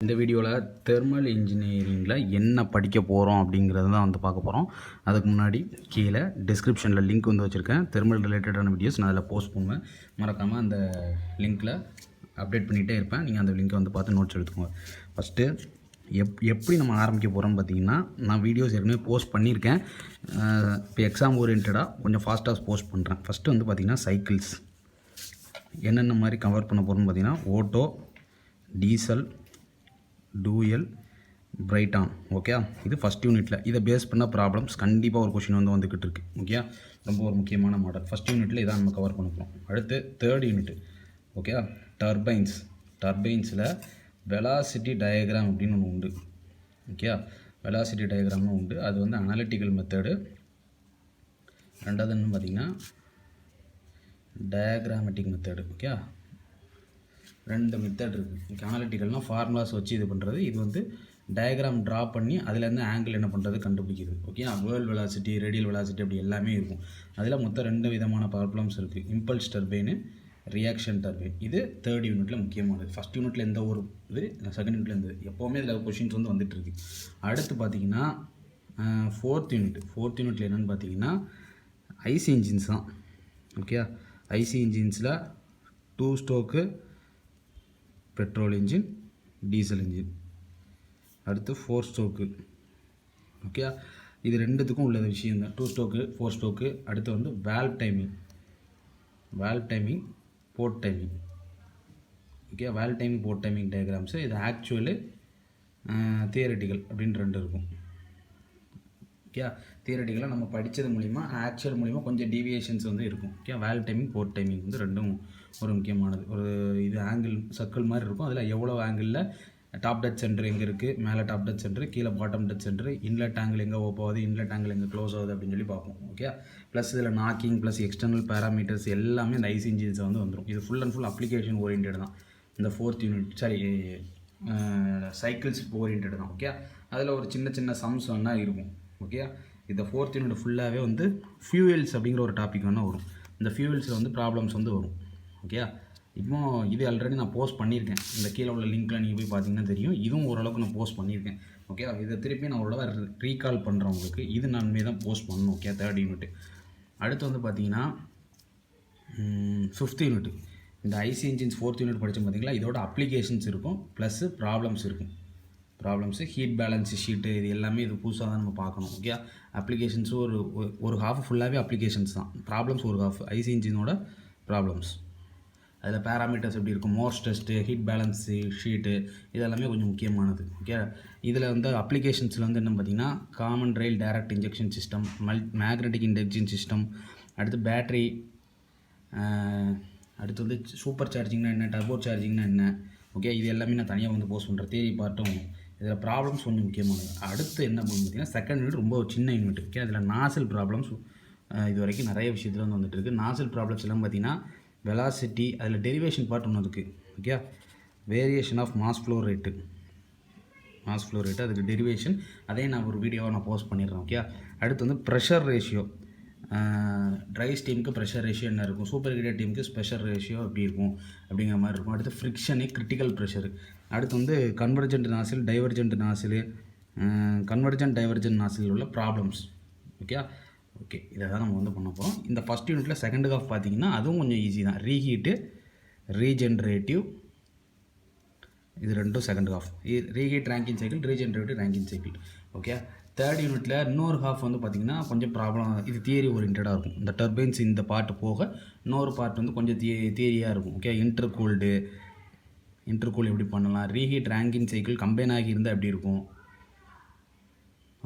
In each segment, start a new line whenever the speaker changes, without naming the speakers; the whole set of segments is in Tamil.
இந்த வீடியோவில் தெர்மல் இன்ஜினியரிங்கில் என்ன படிக்க போகிறோம் அப்படிங்கிறது தான் வந்து பார்க்க போகிறோம். அதுக்கு முன்னாடி கீழே டிஸ்கிரிப்ஷனில் லிங்க் வந்து வச்சுருக்கேன். தெர்மல் ரிலேட்டடான வீடியோஸ் நான் அதில் போஸ்ட் பண்ணுவேன். மறக்காமல் அந்த லிங்க்கில் அப்டேட் பண்ணிகிட்டே இருப்பேன். நீங்கள் அந்த லிங்க்கை வந்து பார்த்து நோட்ஸ் எடுத்துக்கோங்க. ஃபஸ்ட்டு எப்படி நம்ம ஆரம்பிக்க போகிறோம்னு பார்த்தீங்கன்னா, நான் வீடியோஸ் ஏற்கனவே போஸ்ட் பண்ணியிருக்கேன். இப்போ எக்ஸாம் ஓரியன்டாக கொஞ்சம் ஃபாஸ்ட்டாக போஸ்ட் பண்ணுறேன். ஃபஸ்ட்டு வந்து பார்த்திங்கன்னா சைக்கிள்ஸ் என்னென்ன மாதிரி கவர் பண்ண போகிறோம்னு பார்த்தீங்கன்னா, ஓட்டோ, டீசல், டூயல், பிரைட்டான். ஓகே, இது ஃபஸ்ட் யூனிட்டில். இதை பேஸ் பண்ண ப்ராப்ளம்ஸ் கண்டிப்பாக ஒரு கொஷின் வந்துக்கிட்டு இருக்குது. ஓகே, ரொம்ப ஒரு முக்கியமான மாடல். ஃபஸ்ட் யூனிட்டில் இதான் நம்ம கவர் பண்ண போகிறோம். அடுத்து தேர்ட் யூனிட். ஓகே, டர்பைன்ஸில் வெலாசிட்டி டயக்ராம் அப்படின்னு ஒன்று உண்டு. ஓகே, வெலாசிட்டி டயக்ராம்னு உண்டு. அது வந்து அனாலிட்டிக்கல் மெத்தடு. ரெண்டாவது என்ன பார்த்திங்கன்னா டயக்ராமேட்டிக் மெத்தடு. ஓகே, ரெண்டு மெத்தட் இருக்குது. ஓகே, அனாலிட்டிக்கல்னால் ஃபார்முலாஸ் வச்சு இது பண்ணுறது. இது வந்து டயக்ராம் ட்ரா பண்ணி அதுலேருந்து ஆங்கிள் என்ன பண்ணுறது கண்டுபிடிக்கிறது. Okay, whirl velocity, radial velocity அப்படி எல்லாமே இருக்கும். அதில் மொத்தம் ரெண்டு விதமான ப்ராப்ளம்ஸ் இருக்குது. Impulse turbine, reaction turbine. இது தேர்ட் யூனிட்டில் முக்கியமானது. ஃபஸ்ட் யூனிட்டில் எந்த ஒரு இது, செகண்ட் யூனிட்டில் எந்த எப்போவுமே இதில் கொஷின்ஸ் வந்துட்டுருக்கு. அடுத்து பார்த்திங்கன்னா ஃபோர்த் யூனிட்டில் என்னென்னு பார்த்தீங்கன்னா ஐசி இன்ஜின்ஸ் தான். ஓகே, ஐசி இன்ஜின்ஸில் 2 stroke petrol engine, diesel engine. அடுத்து 4 ஸ்ட்ரோக்கு. ஓகே, இது ரெண்டுத்துக்கும் உள்ள விஷயம் தான். 2 ஸ்ட்ரோக்கு, 4 ஸ்ட்ரோக்கு. அடுத்து வந்து valve timing, port timing. Okay, valve timing, port timing diagrams. இது ஆக்சுவலு, தியரட்டிக்கல் அப்படின்னு ரெண்டு இருக்கும். ஓகே, தியரட்டிக்கலாக நம்ம படித்தது மூலிமா, ஆக்சுவல் மூலிமா கொஞ்சம் டீவியேஷன்ஸ் வந்து இருக்கும். Okay, valve timing, port timing வந்து ரெண்டும் ஒரு முக்கியமானது. ஒரு இது ஆங்கிள் சர்க்கிள் மாதிரி இருக்கும். அதில் எவ்வளோ ஆங்கிளில் டாப் டச் சென்டர் எங்கே இருக்குது, மேலே டாப் டச் சென்டர், கீழே bottom touch centre, inlet angle எங்கே ஓப்பன் ஆகுது, இன்லெட் ஆங்கிள் எங்கே க்ளோஸ் ஆகுது அப்படின்னு சொல்லி பார்ப்போம். ஓகே, ப்ளஸ் இதில் நாக்கிங் ப்ளஸ் எக்ஸ்டர்னல் பேராமீட்டர்ஸ் எல்லாமே இந்த ஐசி இன்ஜின்ஸ் வந்து வந்துடும். இது full and full application orient தான். இந்த ஃபோர்த் யூனிட் சைக்கிள்ஸ் ஓரியன்ட் தான். ஓகே, அதில் ஒரு சின்ன சம்ஸ் வேணால் இருக்கும். ஓகே, இந்த ஃபோர்த் யூனிட் ஃபுல்லாகவே வந்து ஃபியூயல்ஸ் அப்படிங்கிற ஒரு டாபிக் வேணால் வரும். இந்த ஃபியூயல்ஸில் வந்து ப்ராப்ளம்ஸ் வந்து வரும். ஓகே, இப்போ இது ஆல்ரெடி நான் போஸ்ட் பண்ணியிருக்கேன். இந்த கீழே உள்ள லிங்க்கில் நீங்கள் போய் பார்த்தீங்கன்னா தெரியும். இதுவும் ஓரளவுக்கு நான் போஸ்ட் பண்ணியிருக்கேன். ஓகே, இதை திருப்பி நான் ஓரளவு ரீகால் பண்ணுறேன் உங்களுக்கு. இது நான் தான் போஸ்ட் பண்ணணும். Okay, third unit. அடுத்து வந்து பார்த்தீங்கன்னா ஃபிஃப்த் யூனிட். இந்த ஐசி இன்ஜின்ஸ் ஃபோர்த் யூனிட் படித்தோம் பார்த்தீங்களா, இதோட அப்ளிகேஷன்ஸ் இருக்கும் ப்ளஸ்ஸு ப்ராப்ளம்ஸ் இருக்கும். ஹீட் பேலன்ஸ் ஷீட்டு, இது எல்லாமே இது புதுசாக தான் நம்ம பார்க்கணும். ஓகே, அப்ளிகேஷன்ஸும் ஒரு ஹாஃப் ஃபுல்லாகவே அப்ளிகேஷன்ஸ் தான். ப்ராப்ளம்ஸ் ஒரு ஹாஃப் ஐசி இன்ஜினோட ப்ராப்ளம்ஸ். அதில் பேராமீட்டர்ஸ் எப்படி இருக்கும், Morse test, heat balance sheet, இதெல்லாமே கொஞ்சம் முக்கியமானது. ஓகே, இதில் வந்து அப்ளிகேஷன்ஸில் வந்து என்ன பார்த்திங்கன்னா common rail direct injection system, magnetic induction system, அடுத்து பேட்ரி, அடுத்து வந்து சூப்பர் சார்ஜிங்னா என்ன, டர்போ சார்ஜிங்னா என்ன. ஓகே, இது எல்லாமே நான் தனியாக வந்து போஸ்ட் பண்ணுறேன். தியரி பார்ட்டும் இதில் ப்ராப்ளம்ஸ் கொஞ்சம் முக்கியமானது. அடுத்து என்ன பண்ணணும் பார்த்திங்கன்னா செகண்ட் யூனிட் ரொம்ப சின்ன யூனிட். ஓகே, அதில் நாசல் ப்ராப்ளம்ஸ் இது வரைக்கும் நிறைய விஷயத்தில் வந்து வந்துட்டு இருக்குது. நாசல் ப்ராப்ளம்ஸ் எல்லாம் பார்த்திங்கன்னா வெலாசிட்டி, அதில் டெரிவேஷன் பார்ட் ஒன்று இருக்குது. Okay, variation of mass flow rate, அதுக்கு டெரிவேஷன், அதே நான் ஒரு வீடியோவை நான் போஸ்ட் பண்ணிடுறேன். ஓகே, அடுத்து வந்து ப்ரெஷர் ரேஷியோ, ட்ரை ஸ்டீமுக்கு ப்ரெஷர் ரேஷியோ என்ன இருக்கும், சூப்பர் ஹீட்டட் டீமுக்கு ப்ரெஷர் ரேஷியோ எப்படி இருக்கும் அப்படிங்கிற மாதிரி இருக்கும். அடுத்து ஃப்ரிக்ஷனு, கிரிட்டிக்கல் ப்ரெஷரு. அடுத்து வந்து கன்வர்ஜென்ட் நாசில், டைவர்ஜென்ட் நாசில், டைவர்ஜென்ட் நாசில் உள்ள ப்ராப்ளம்ஸ். ஓகே, இதை தான் நம்ம வந்து பண்ண போகிறோம். இந்த ஃபஸ்ட் யூனிட்டில் செகண்ட் ஹாஃப் பார்த்திங்கன்னா அதுவும் கொஞ்சம் ஈஸி தான். ரீஹீட்டு, ரீஜென்ரேட்டிவ், இது ரெண்டும் second half. Reheat ரேங்கின் cycle, regenerative ரேங்கின் cycle. Okay, third யூனிட்டில் இன்னொரு ஹாஃப் வந்து பார்த்திங்கன்னா கொஞ்சம் ப்ராப்ளம், இது தியரி ஓரியன்டாக இருக்கும். இந்த டர்பைன்ஸ் இந்த பார்ட்டு போக இன்னொரு பார்ட் வந்து கொஞ்சம் தியரியாக இருக்கும். ஓகே, இன்டர்கூல் எப்படி பண்ணலாம், ரீஹீட் ரேங்கின் சைக்கிள் கம்பைன் ஆகி இருந்தால் எப்படி இருக்கும்.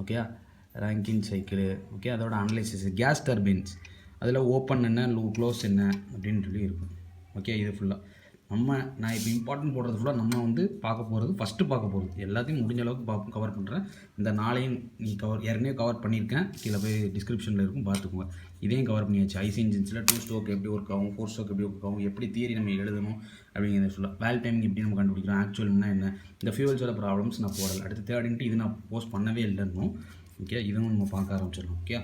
Okay, ரேங்கின் cycle. ஓகே, அதோட அனலைசிஸ், கேஸ் டர்பைன்ஸ், அதில் ஓப்பன் என்ன, க்ளோஸ் என்ன அப்படின்னு சொல்லி இருக்கும். ஓகே, இது ஃபுல்லாக நான் இப்போ இம்பார்ட்டன்ட் போடுறது ஃபுல்லாக நம்ம வந்து பார்க்க போகிறது எல்லாத்தையும் முடிஞ்ச அளவுக்கு கவர் பண்ணுறேன். இந்த நாளையும் ஏற்கனவே கவர் பண்ணியிருக்கேன். கீழே போய் டிஸ்கிரிப்ஷனில் இருக்கும், பார்த்துக்கோங்க. இதையும் கவர் பண்ணியாச்சு. ஐசி இன்ஜின்ஸில் 2 ஸ்ட்ரோக் எப்படி ஒர்க் ஆகும், 4 ஸ்ட்ரோக் எப்படி ஒர்க் ஆகும், எப்படி தியரி நம்ம எழுதணும் அப்படிங்கிறது ஃபுல்லாக. வால்வ் டைமிங் எப்படி நம்ம கண்டுபிடிக்கிறோம், ஆக்சுவல்னா என்ன, இந்த ஃபியூவல்ஸோட ப்ராப்ளம்ஸ் நான் போடலை. அடுத்து தேர்ட் யூனிட் இது நான் போஸ்ட் பண்ணவே இல்லைன்னு. ஓகே, இதுவும் நம்ம பார்க்க ஆரம்பிச்சிடலாம். ஓகே,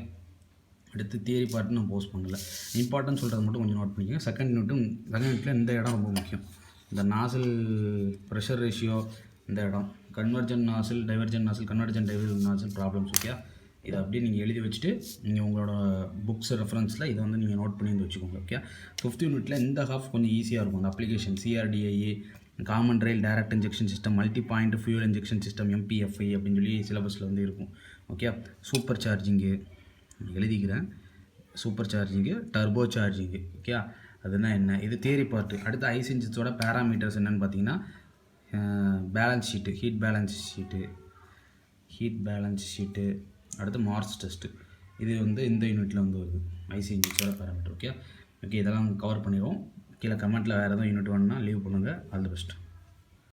அடுத்து தியரி பார்ட்டு நான் போஸ்ட் பண்ணலை. இம்பார்ட்டன்ட் சொல்கிறது மட்டும் கொஞ்சம் நோட் பண்ணிக்கோங்க. செகண்ட் யூனிட்டில் இந்த இடம் ரொம்ப முக்கியம். இந்த நாசல் ப்ரெஷர் ரேஷியோ, இந்த இடம் கன்வர்ஜன் நாசில், டைவர்ஜன் நாசில், கன்வர்ஜன் டைவர்ஜன் நாசில் ப்ராப்ளம்ஸ். ஓகே, இதை அப்படியே நீங்கள் எழுதி வச்சுட்டு நீங்கள் உங்களோட புக்ஸ் ரெஃபரன்ஸில் இதை வந்து நீங்கள் நோட் பண்ணி வந்து வச்சுக்கோங்க. ஓகே, 5th யூனிட்டில் இந்த ஹாஃப் கொஞ்சம் ஈஸியாக இருக்கும். அந்த அப்ளிகேஷன் CRDIA, காமன் ரயில் direct injection system, multi point fuel injection system, MPFI அப்படின்னு சொல்லி சிலபஸில் வந்து இருக்கும். ஓகே, சூப்பர் சார்ஜிங்கு எழுதிக்கிறேன், super charging, turbo charging. Okay, அதுனா என்ன, இது தியரி பார்ட்டு. அடுத்து ஐசி இன்ஜின்ஸோட பேராமீட்டர்ஸ் என்னென்னு பார்த்தீங்கன்னா balance sheet, heat balance sheet, அடுத்து மார்ஸ் டெஸ்ட்டு. இது வந்து இந்த யூனிட்டில் வந்து வருது, ஐசி இன்ஜின்ஸோட பேராமீட்டர். ஓகே, இதெல்லாம் கவர் பண்ணிடுவோம். கீழே கமெண்ட்டில் வேறு எதுவும் யூனிட் வேணும்னா லீவ் பண்ணுங்கள். All the best.